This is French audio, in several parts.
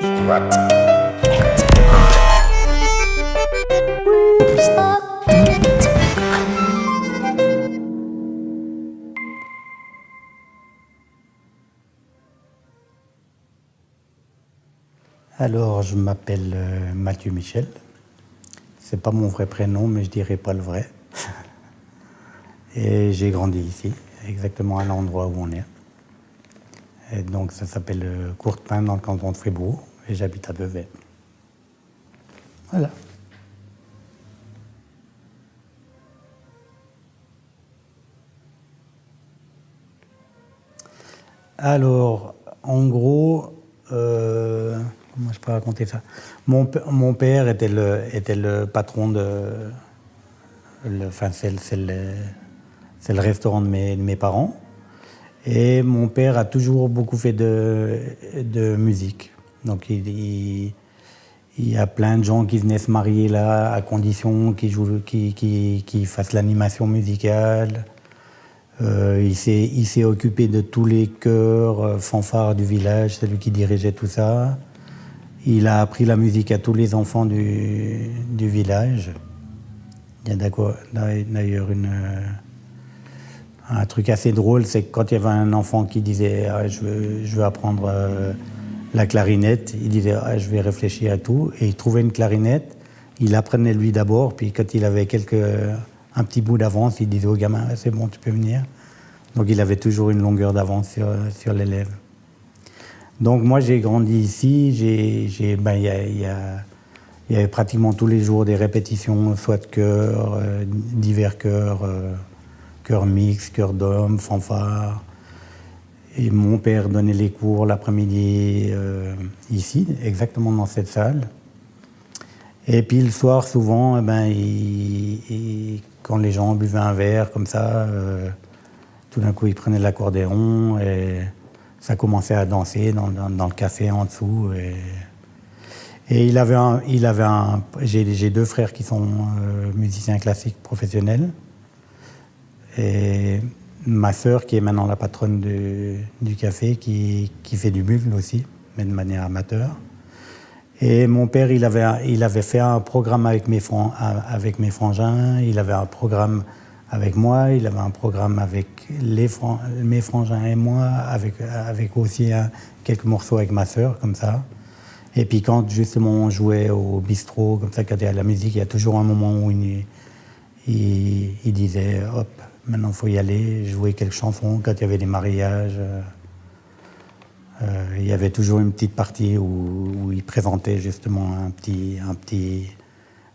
Alors, je m'appelle Mathieu Michel. C'est pas mon vrai prénom, mais je dirais pas le vrai. Et j'ai grandi ici, exactement à l'endroit où on est. Et donc, ça s'appelle Courtepin, dans le canton de Fribourg, et j'habite à Vevey. Voilà. Alors, en gros, comment je peux raconter ça? Mon père était le patron c'est le restaurant de mes parents. Et mon père a toujours beaucoup fait de musique. Donc il y a plein de gens qui venaient se marier là, à condition qu'ils fassent l'animation musicale. Il s'est occupé de tous les chœurs, fanfares du village, c'est lui qui dirigeait tout ça. Il a appris la musique à tous les enfants du village. Il y a d'ailleurs un truc assez drôle, c'est que quand il y avait un enfant qui disait ah, je veux apprendre la clarinette, il disait ah, je vais réfléchir à tout, et il trouvait une clarinette, il apprenait lui d'abord, puis quand il avait un petit bout d'avance, il disait au gamin c'est bon, tu peux venir. Donc il avait toujours une longueur d'avance sur l'élève. Donc moi j'ai grandi ici, il y avait pratiquement tous les jours des répétitions, soit de chœurs, divers chœurs, chœurs mixtes, chœurs d'hommes, fanfares. Et mon père donnait les cours l'après-midi ici, exactement dans cette salle. Et puis le soir, souvent, quand les gens buvaient un verre comme ça, tout d'un coup, ils prenaient l'accordéon et ça commençait à danser dans le café en dessous. Et j'ai deux frères qui sont musiciens classiques professionnels. Et ma sœur, qui est maintenant la patronne du café, qui fait du bugle aussi, mais de manière amateur. Et mon père, il avait fait un programme avec mes frangins, il avait un programme avec moi, il avait un programme avec mes frangins et moi, avec aussi quelques morceaux avec ma sœur, comme ça. Et puis quand justement on jouait au bistrot, comme ça, quand il y a la musique, il y a toujours un moment où il disait hop, maintenant il faut y aller, jouer quelques chansons. Quand il y avait des mariages, il y avait toujours une petite partie où il présentait justement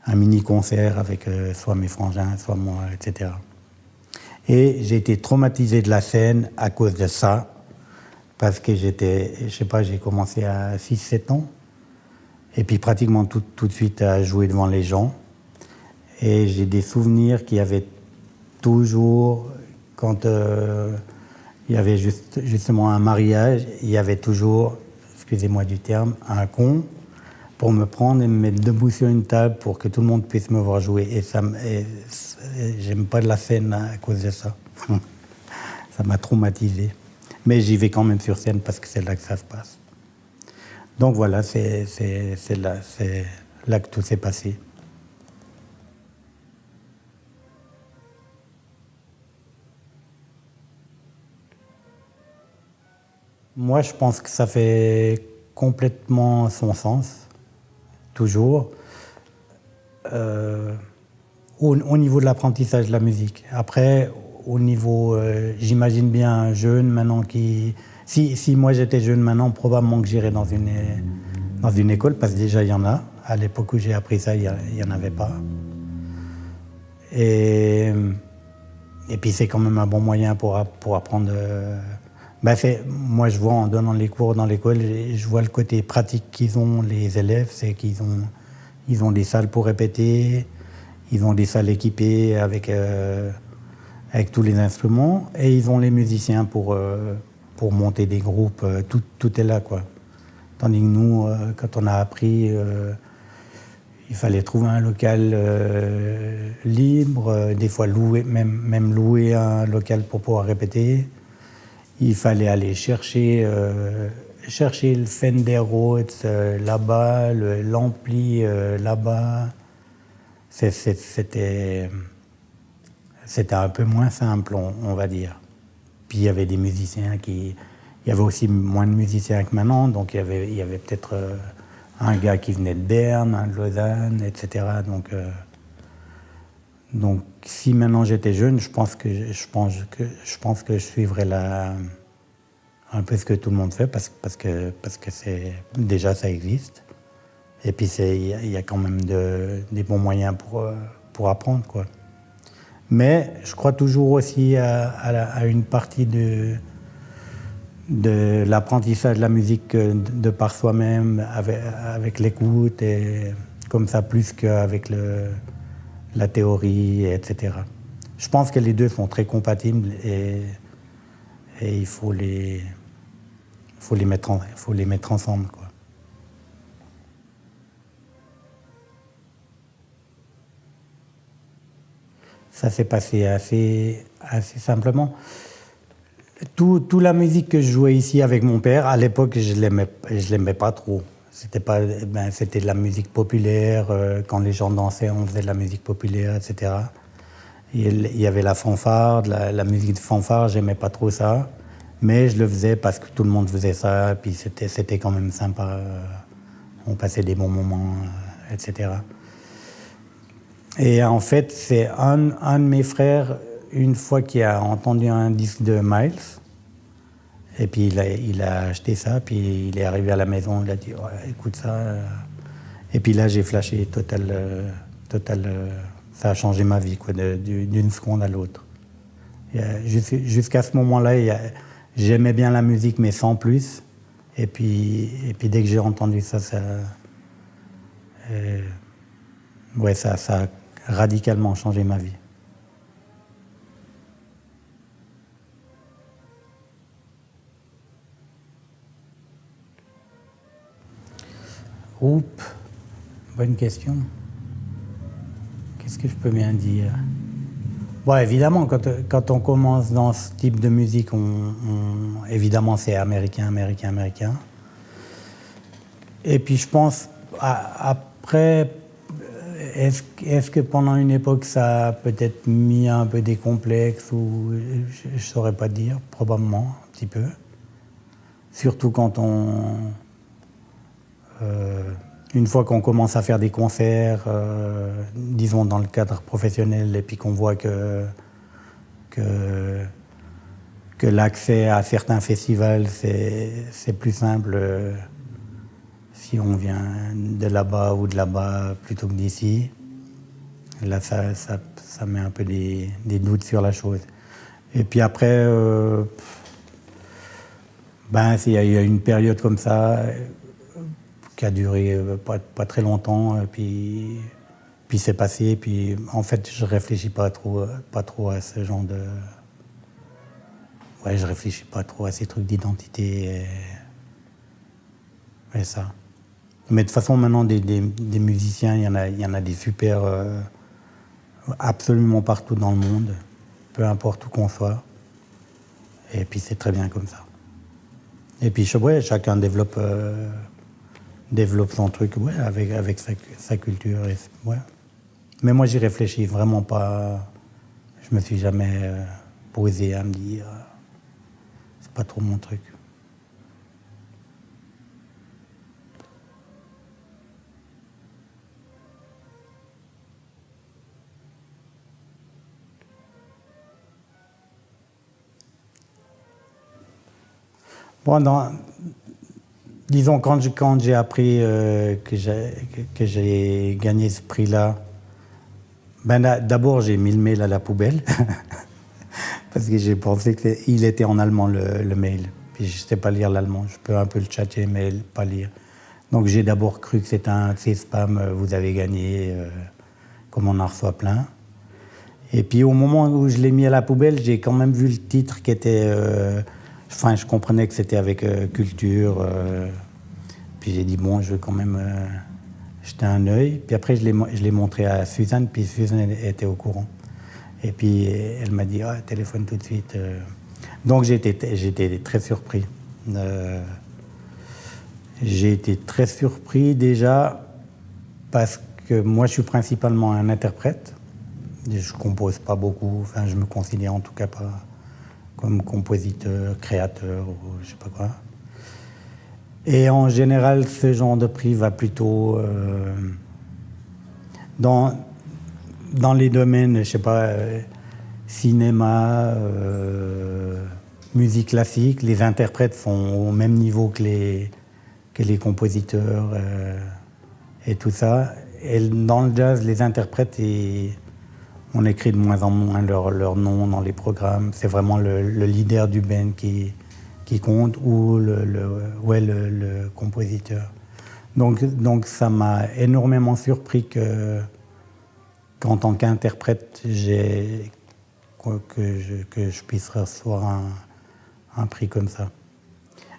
un mini-concert avec soit mes frangins, soit moi, etc. Et j'ai été traumatisé de la scène à cause de ça, parce que j'ai commencé à 6-7 ans, et puis pratiquement tout de suite à jouer devant les gens. Et j'ai des souvenirs qu'il y avait toujours, quand il y avait justement un mariage, il y avait toujours, excusez-moi du terme, un con pour me prendre et me mettre debout sur une table pour que tout le monde puisse me voir jouer. Et j'aime pas de la scène à cause de ça. Ça m'a traumatisé. Mais j'y vais quand même sur scène parce que c'est là que ça se passe. Donc voilà, c'est là que tout s'est passé. Moi, je pense que ça fait complètement son sens, toujours, au niveau de l'apprentissage de la musique. Après, au niveau, j'imagine bien un jeune maintenant si moi j'étais jeune maintenant, probablement que j'irais dans une école, parce que déjà il y en a. À l'époque où j'ai appris ça, il n'y en avait pas. Et puis c'est quand même un bon moyen pour apprendre. Moi, je vois en donnant les cours dans l'école, je vois le côté pratique qu'ils ont, les élèves, c'est qu'ils ont des salles pour répéter, ils ont des salles équipées avec tous les instruments, et ils ont les musiciens pour monter des groupes, tout est là, quoi. Tandis que nous, quand on a appris, il fallait trouver un local libre, des fois même louer un local pour pouvoir répéter. Il fallait aller chercher chercher le Fender Rhodes là-bas, l'ampli là-bas. C'était un peu moins simple, on va dire. Puis il y avait des musiciens qui... Il y avait aussi moins de musiciens que maintenant, donc il y avait peut-être un gars qui venait de Berne, un de Lausanne, etc. Donc si maintenant j'étais jeune, je pense que je suivrais un peu ce que tout le monde fait, parce que déjà ça existe. Et puis il y a quand même des bons moyens pour apprendre, quoi. Mais je crois toujours aussi à une partie de l'apprentissage de la musique de par soi-même, avec l'écoute, et comme ça, plus qu'avec la théorie, etc. Je pense que les deux sont très compatibles et il faut les mettre ensemble, quoi. Ça s'est passé assez simplement. Toute la musique que je jouais ici avec mon père, à l'époque, je l'aimais pas trop. C'était de la musique populaire. Quand les gens dansaient, on faisait de la musique populaire, etc. Il y avait la fanfare, la musique de fanfare, j'aimais pas trop ça. Mais je le faisais parce que tout le monde faisait ça, puis c'était quand même sympa. On passait des bons moments, etc. Et en fait, c'est un de mes frères, une fois qu'il a entendu un disque de Miles, et puis il a acheté ça, puis il est arrivé à la maison, il a dit ouais, écoute ça. Et puis là, j'ai flashé total. Ça a changé ma vie, quoi, d'une seconde à l'autre. Jusqu'à ce moment-là, j'aimais bien la musique, mais sans plus. Et puis dès que j'ai entendu ça, ça a radicalement changé ma vie. Oups, bonne question. Qu'est-ce que je peux bien dire? Bon, évidemment, quand on commence dans ce type de musique, évidemment, c'est américain. Et puis, je pense, après, est-ce que pendant une époque, ça a peut-être mis un peu des complexes, ou je ne saurais pas dire, probablement, un petit peu. Surtout quand une fois qu'on commence à faire des concerts, disons dans le cadre professionnel, et puis qu'on voit que l'accès à certains festivals, c'est plus simple si on vient de là-bas ou de là-bas plutôt que d'ici. Là, ça met un peu des doutes sur la chose. Et puis après, il y a une période comme ça qui a duré pas très longtemps, puis c'est passé, puis en fait je réfléchis pas trop à ce genre de... Ouais, je réfléchis pas trop à ces trucs d'identité et ça. Mais de toute façon, maintenant, des musiciens, il y en a des super absolument partout dans le monde, peu importe où qu'on soit, et puis c'est très bien comme ça. Et puis ouais, chacun développe son truc, ouais, avec sa culture. Ouais. Mais moi, j'y réfléchis vraiment pas. Je me suis jamais posé à me dire, c'est pas trop mon truc. Bon, disons, quand j'ai appris que j'ai gagné ce prix-là, d'abord j'ai mis le mail à la poubelle, parce que j'ai pensé qu'il était en allemand, le mail. Puis je ne sais pas lire l'allemand, je peux un peu le tchatcher, mais pas lire. Donc j'ai d'abord cru que c'était un spam, vous avez gagné, comme on en reçoit plein. Et puis au moment où je l'ai mis à la poubelle, j'ai quand même vu le titre qui était... je comprenais que c'était avec culture. Puis j'ai dit, bon, je vais quand même jeter un œil. Puis après, je l'ai montré à Suzanne, puis Suzanne était au courant. Et puis elle m'a dit, téléphone tout de suite. Donc j'étais très surpris. J'ai été très surpris déjà parce que moi je suis principalement un interprète. Je compose pas beaucoup, enfin je me considère en tout cas pas comme compositeur, créateur ou je sais pas quoi. Et en général, ce genre de prix va plutôt dans, dans les domaines, je sais pas, cinéma, musique classique. Les interprètes sont au même niveau que les compositeurs et tout ça. Et dans le jazz, les interprètes, on écrit de moins en moins leur nom dans les programmes. C'est vraiment le leader du band qui compte ou le compositeur. Donc ça m'a énormément surpris qu'en tant qu'interprète, que je puisse recevoir un prix comme ça.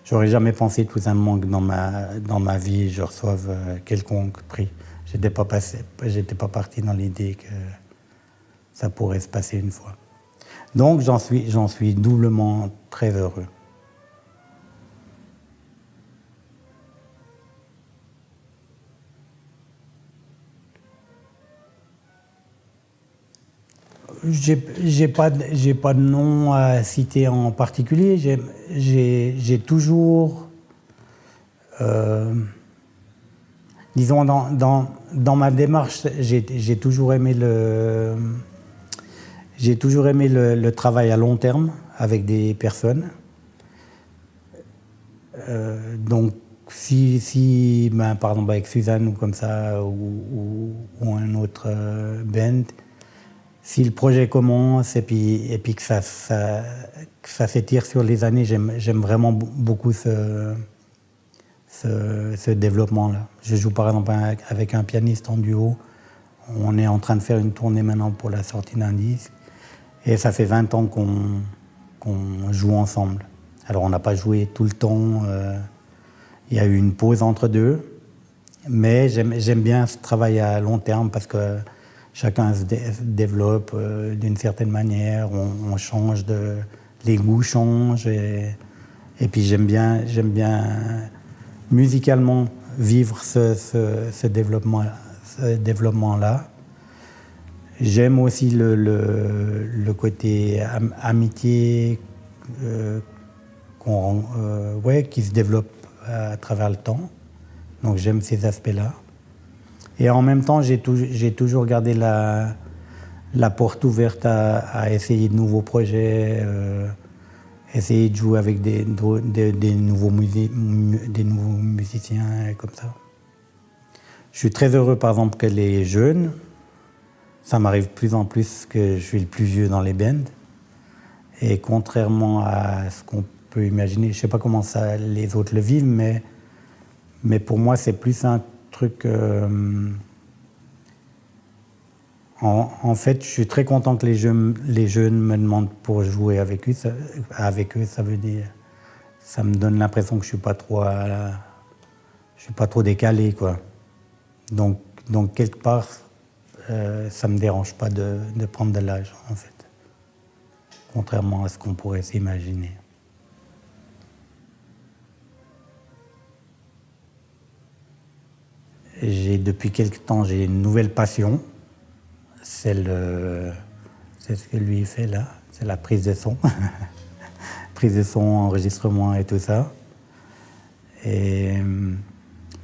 J'aurais jamais pensé tout simplement que dans ma vie, je reçoive quelconque prix. J'étais pas parti dans l'idée que ça pourrait se passer une fois. Donc j'en suis doublement très heureux. J'ai pas de nom à citer en particulier. J'ai toujours, disons dans ma démarche, j'ai toujours aimé le travail à long terme avec des personnes. Donc ben, par exemple avec Suzanne ou comme ça ou un autre band. Si le projet commence et puis que ça s'étire sur les années, j'aime vraiment beaucoup ce développement-là. Je joue par exemple avec un pianiste en duo. On est en train de faire une tournée maintenant pour la sortie d'un disque. Et ça fait 20 ans qu'on joue ensemble. Alors on n'a pas joué tout le temps. Il y a eu une pause entre deux. Mais j'aime bien ce travail à long terme parce que chacun se développe d'une certaine manière, on change les goûts changent et puis j'aime bien musicalement vivre ce développement-là. J'aime aussi le côté amitié qui se développe à travers le temps. Donc j'aime ces aspects-là. Et en même temps, j'ai toujours gardé la porte ouverte à essayer de nouveaux projets, essayer de jouer avec des nouveaux musiciens comme ça. Je suis très heureux, par exemple, que les jeunes, ça m'arrive de plus en plus que je suis le plus vieux dans les bands. Et contrairement à ce qu'on peut imaginer, je ne sais pas comment les autres le vivent, mais pour moi, c'est plus un truc. En fait, je suis très content que les jeunes me demandent pour jouer avec eux. Ça veut dire, ça me donne l'impression que je suis pas trop décalé, quoi. Donc quelque part, ça me dérange pas de prendre de l'âge, en fait, contrairement à ce qu'on pourrait s'imaginer. Depuis quelque temps, j'ai une nouvelle passion. C'est ce que lui fait là, c'est la prise de son. Prise de son, enregistrement et tout ça. Et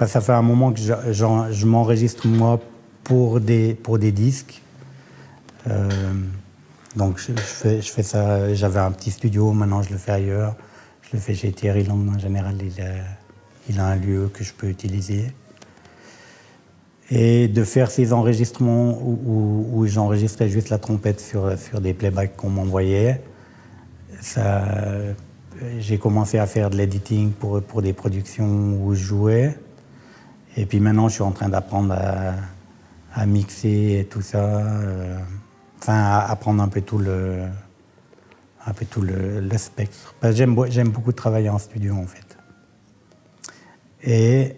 ça fait un moment que je m'enregistre moi pour des disques. Donc je fais ça, j'avais un petit studio, maintenant je le fais ailleurs. Je le fais chez Thierry Lang en général, il a un lieu que je peux utiliser. Et de faire ces enregistrements où j'enregistrais juste la trompette sur des playbacks qu'on m'envoyait, j'ai commencé à faire de l'editing pour des productions où je jouais. Et puis maintenant, je suis en train d'apprendre à mixer et tout ça. À apprendre un peu tout le spectre. Parce que j'aime beaucoup travailler en studio, en fait. Et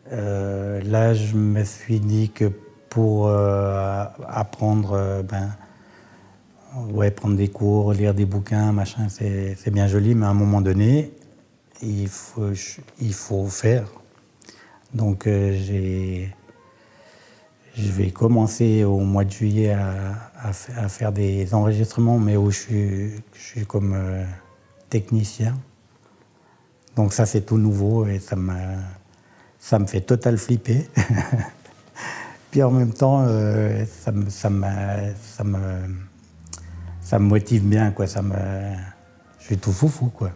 là, je me suis dit que pour apprendre, prendre des cours, lire des bouquins, machin, c'est bien joli, mais à un moment donné, il faut faire. Donc je vais commencer au mois de juillet à faire des enregistrements, mais où je suis comme technicien. Donc ça, c'est tout nouveau et ça me fait total flipper. Puis en même temps, ça me motive bien, quoi. Je suis tout foufou, quoi.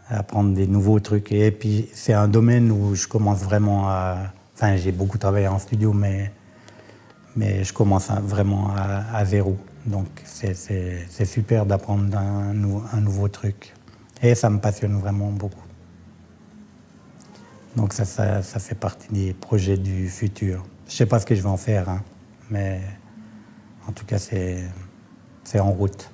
À apprendre des nouveaux trucs. Et puis, c'est un domaine où je commence vraiment à... Enfin, j'ai beaucoup travaillé en studio, mais je commence vraiment à zéro. Donc, c'est super d'apprendre un nouveau truc. Et ça me passionne vraiment beaucoup. Donc ça fait partie des projets du futur. Je ne sais pas ce que je vais en faire, hein, mais en tout cas, c'est en route.